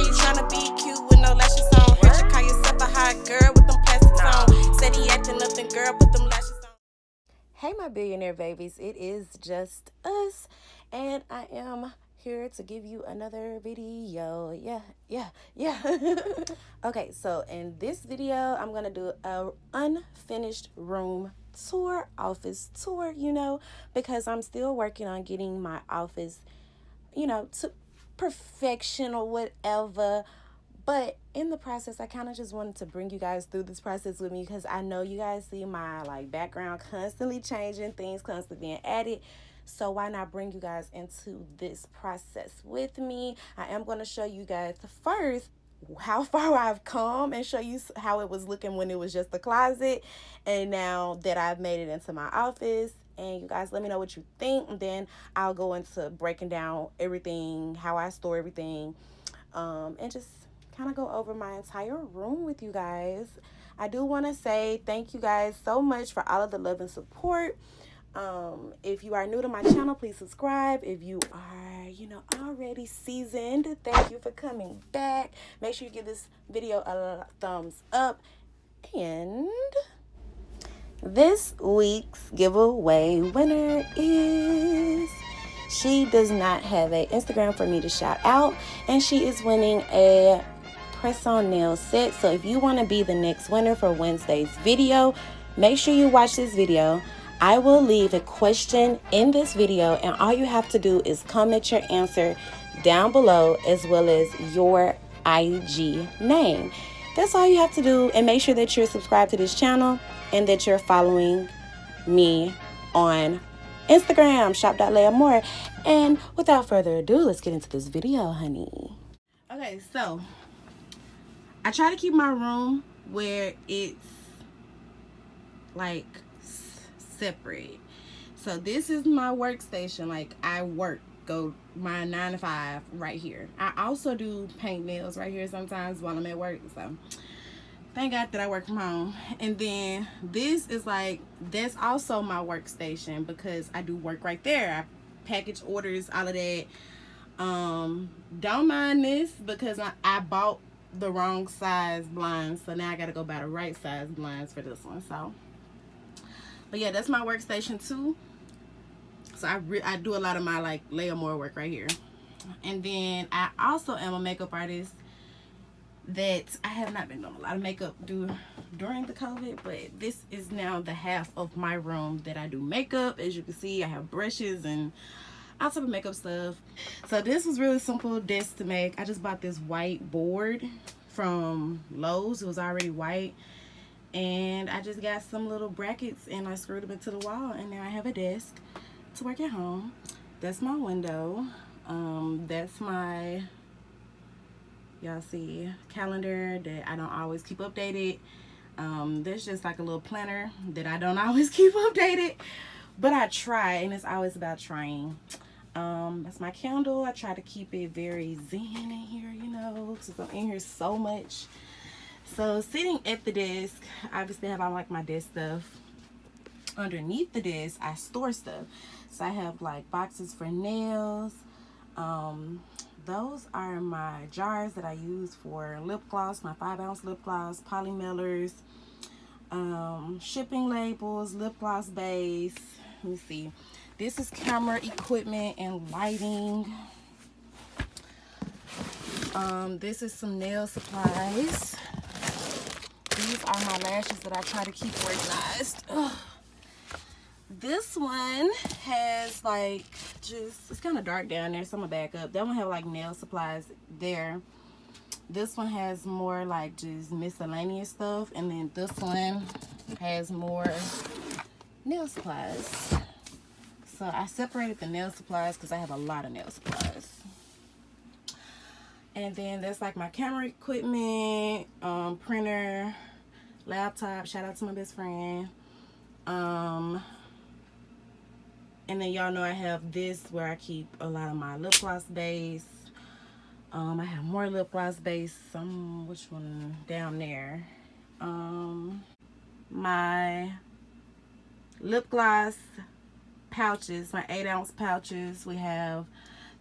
you tryna be cute with no lashes on? Heard you call yourself a hot girl with them plastics on. Said he acting up, then girl, put them lashes on. Hey my billionaire babies, it is just us, and I am here to give you another video. Yeah. Okay, so in this video, I'm gonna do a unfinished room tour, office tour, because I'm still working on getting my office, to perfection or whatever. But in the process, I kind of just wanted to bring you guys through this process with me, because I know you guys see my background constantly changing, things constantly being added. So why not bring you guys into this process with me? I am going to show you guys first how far I've come and show you how it was looking when it was just a closet, and now that I've made it into my office. And you guys let me know what you think, and then I'll go into breaking down everything, how I store everything, and just kind of go over my entire room with you guys. I do want to say thank you guys so much for all of the love and support. If you are new to my channel, please subscribe. If you are, already seasoned, thank you for coming back. Make sure you give this video a thumbs up. And this week's giveaway winner is... she does not have an Instagram for me to shout out, and she is winning a press-on nail set. So if you want to be the next winner for Wednesday's video, make sure you watch this video. I will leave a question in this video, and all you have to do is comment your answer down below, as well as your IG name. That's all you have to do, and make sure that you're subscribed to this channel and that you're following me on Instagram, shop.layamore. And without further ado, let's get into this video, honey. Okay, so I try to keep my room where it's separate. So this is my workstation. I go my 9 to 5 right here. I also do paint nails right here sometimes while I'm at work. So thank God that I work from home. And then this is that's also my workstation, because I do work right there. I package orders, all of that. Don't mind this, because I bought the wrong size blinds, so now I gotta go buy the right size blinds for this one. So, but yeah, that's my workstation too. So I do a lot of my Layamore work right here. And then I also am a makeup artist. That I have not been doing a lot of makeup during the COVID, but this is now the half of my room that I do makeup. As you can see, I have brushes and all type of makeup stuff. So this was really simple desk to make. I just bought this white board from Lowe's. It was already white, and I just got some little brackets and I screwed them into the wall, and now I have a desk to work at home. That's my window. That's my... y'all see calendar that I don't always keep updated. There's just a little planner that I don't always keep updated, but I try, and it's always about trying. That's my candle. I try to keep it very zen in here, because I'm in here so much. So sitting at the desk, obviously I have all my desk stuff. Underneath the desk, I store stuff. So I have boxes for nails. Those are my jars that I use for lip gloss, my 5-ounce lip gloss, poly mailers, shipping labels, lip gloss base. Let me see. This is camera equipment and lighting. This is some nail supplies. These are my lashes that I try to keep organized. Ugh. This one has it's kind of dark down there, so I'm gonna back up. That one have nail supplies there. This one has more just miscellaneous stuff, and then this one has more nail supplies. So I separated the nail supplies because I have a lot of nail supplies. And then that's my camera equipment, printer, laptop. Shout out to my best friend. And then y'all know I have this where I keep a lot of my lip gloss base. I have more lip gloss base. Which one? Down there. My lip gloss pouches, my 8-ounce pouches. We have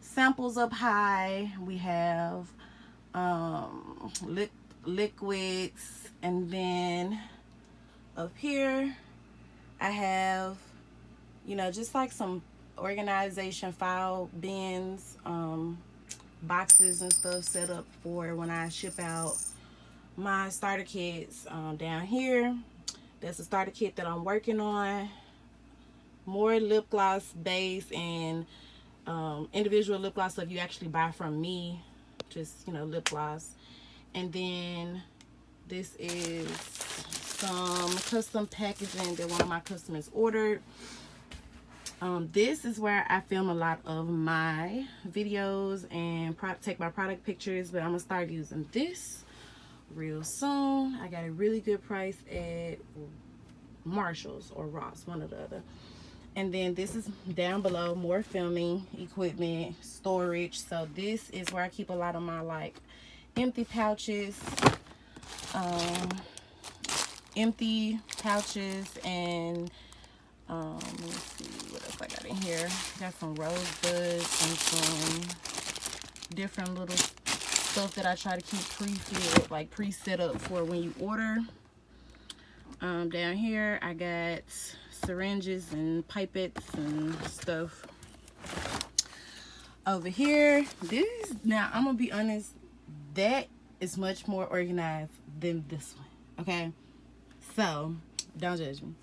samples up high. We have liquids, and then up here I have, you know, just like some organization file bins, boxes and stuff set up for when I ship out my starter kits. Down here, that's a starter kit that I'm working on. More lip gloss base and individual lip gloss stuff you actually buy from me, just, you know, lip gloss. And then this is some custom packaging that one of my customers ordered. This is where I film a lot of my videos and take my product pictures, but I'm gonna start using this real soon. I got a really good price at Marshall's or Ross, one or the other. And then this is down below, more filming equipment, storage. So this is where I keep a lot of my like empty pouches, and let me see what else I got in here. Got some rosebuds and some different little stuff that I try to keep pre-filled, like pre-set up for when you order. Down here I got syringes and pipettes and stuff. Over here, this, now I'm gonna be honest, that is much more organized than this one, okay? So don't judge me.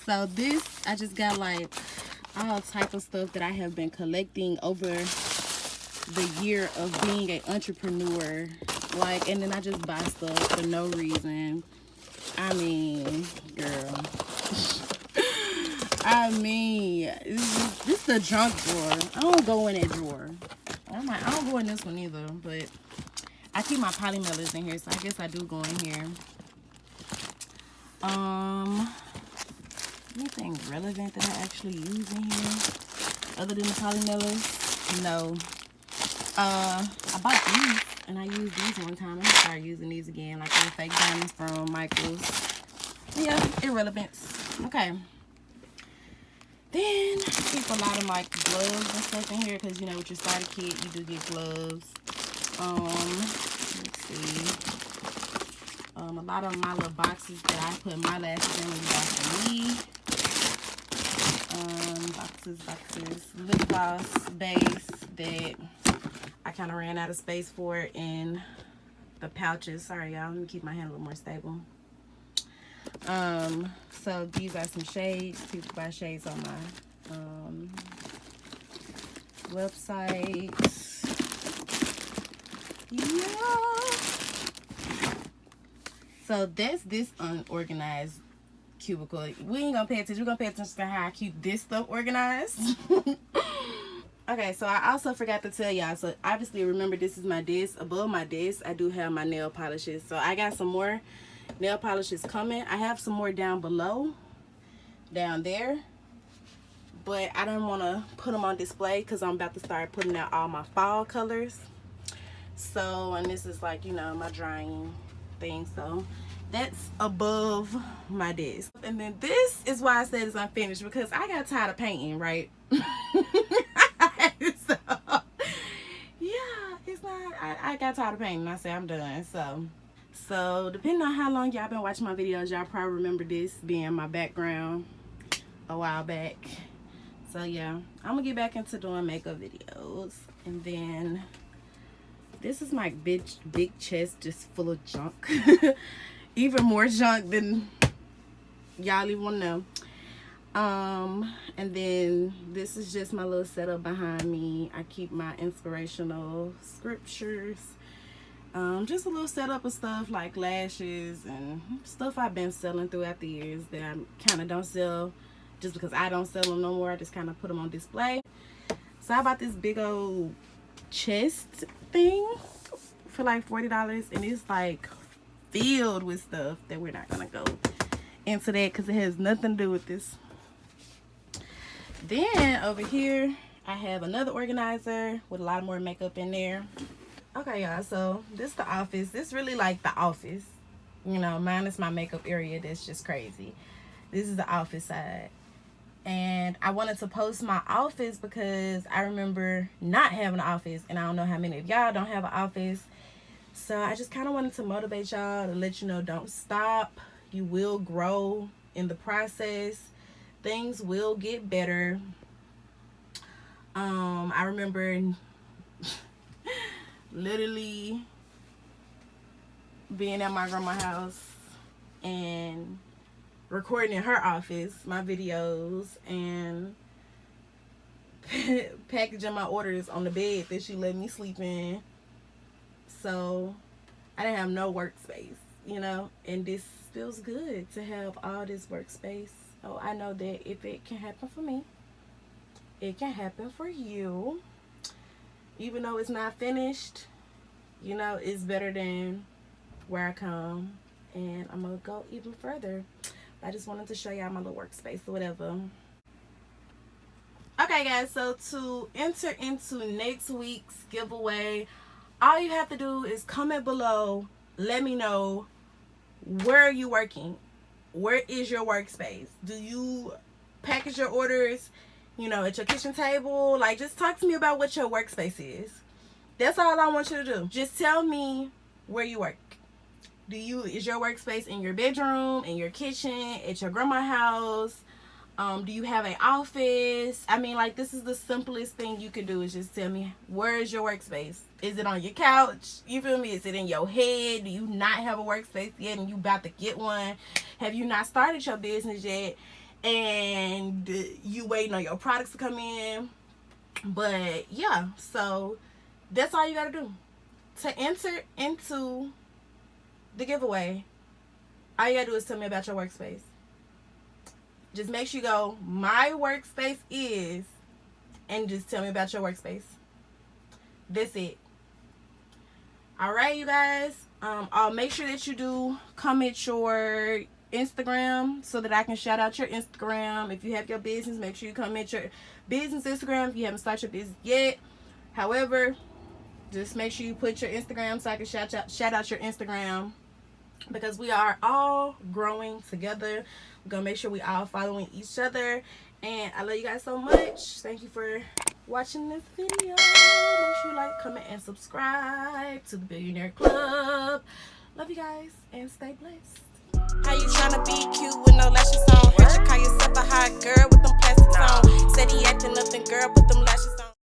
So this, I just got like all type of stuff that I have been collecting over the year of being an entrepreneur, like, and then I just buy stuff for no reason. I mean, girl. I mean, this is the junk drawer. I don't go in that drawer. I don't go in this one either, but I keep my polymelons in here, so I guess I do go in here. Anything relevant that I actually use in here other than the polymelons? No. I bought these and I used these one time. I'm gonna start using these again, like the fake diamonds from Michael's. Yeah, irrelevant. Okay. Then I keep a lot of like gloves and stuff in here because, you know, with your starter kit you do get gloves. Let's see. A lot of my little boxes that I put my lashes in when you buy for me. Boxes, lip gloss base that I kind of ran out of space for in the pouches. Sorry y'all, let me keep my hand a little more stable. So these are some shades. People buy shades on my website. Yeah. So that's this unorganized cubicle. We ain't gonna pay attention. We're gonna pay attention to how I keep this stuff organized. Okay, so I also forgot to tell y'all. So obviously, remember, this is my desk. Above my desk, I do have my nail polishes. So I got some more nail polishes coming. I have some more down below, down there. But I don't want to put them on display because I'm about to start putting out all my fall colors. So, and this is like, you know, my drying thing. So that's above my desk. And then this is why I said it's unfinished, because I got tired of painting, right? So yeah, it's not, I got tired of painting. I said I'm done. So depending on how long y'all been watching my videos, y'all probably remember this being my background a while back. So yeah, I'm gonna get back into doing makeup videos. And then this is my big chest just full of junk. Even more junk than y'all even want to know. And then this is just my little setup behind me. I keep my inspirational scriptures. Just a little setup of stuff like lashes and stuff I've been selling throughout the years that I kind of don't sell just because I don't sell them no more. I just kind of put them on display. So I bought this big old chest thing for like $40, and it's like filled with stuff that we're not gonna go into that because it has nothing to do with this. Then over here I have another organizer with a lot more makeup in there. Okay y'all, so this is the office. This is really like the office, you know, minus my makeup area that's just crazy. This is the office side. And I wanted to post my office because I remember not having an office, and I don't know how many of y'all don't have an office. So I just kind of wanted to motivate y'all to let you know, don't stop. You will grow in the process. Things will get better. I remember literally being at my grandma's house and recording in her office my videos and packaging my orders on the bed that she let me sleep in. So I didn't have no workspace, you know, and this feels good to have all this workspace. So I know that if it can happen for me, it can happen for you. Even though it's not finished, you know, it's better than where I come, and I'm gonna go even further. I just wanted to show y'all my little workspace or whatever. Okay guys, so to enter into next week's giveaway, all you have to do is comment below. Let me know, where are you working? Where is your workspace? Do you package your orders, you know, at your kitchen table? Like, just talk to me about what your workspace is. That's all I want you to do. Just tell me where you work. Is your workspace in your bedroom, in your kitchen, at your grandma's house? Do you have an office? I mean, like, this is the simplest thing you can do, is just tell me, where is your workspace? Is it on your couch? You feel me? Is it in your head? Do you not have a workspace yet and you about to get one? Have you not started your business yet and you waiting on your products to come in? But yeah, so that's all you gotta do to enter into the giveaway. All you gotta do is tell me about your workspace. Just make sure you go, my workspace is, and just tell me about your workspace. That's it. Alright, you guys. I'll make sure that you do comment your Instagram so that I can shout out your Instagram. If you have your business, make sure you comment your business Instagram if you haven't started your business yet. However, just make sure you put your Instagram so I can shout out your Instagram, because we are all growing together. We're gonna make sure we all following each other, and I love you guys so much. Thank you for watching this video. Make sure you like, comment, and subscribe to the Billionaire Club. Love you guys and stay blessed. How you tryna be cute with no lashes on? Heard you call yourself a hot girl with them plastics on. Said he acting nothing, girl, put them lashes on.